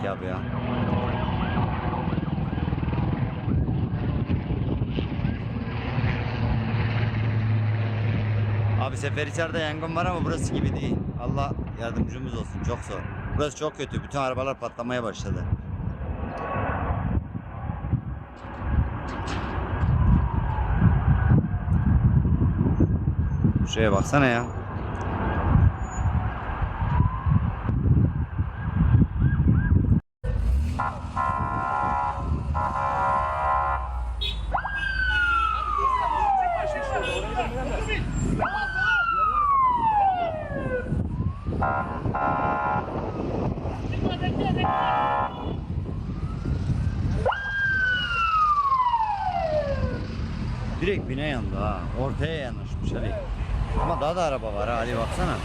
gerek ya bu ya. Abi Seferihisar'da yangın var ama burası gibi değil. Allah yardımcımız olsun, çok zor. Burası çok kötü. Bütün arabalar patlamaya başladı. Şuraya baksana ya. Direkt bine yandı ha. Ortaya yanaşmış Ali. Ama daha da araba var ha Ali, baksana.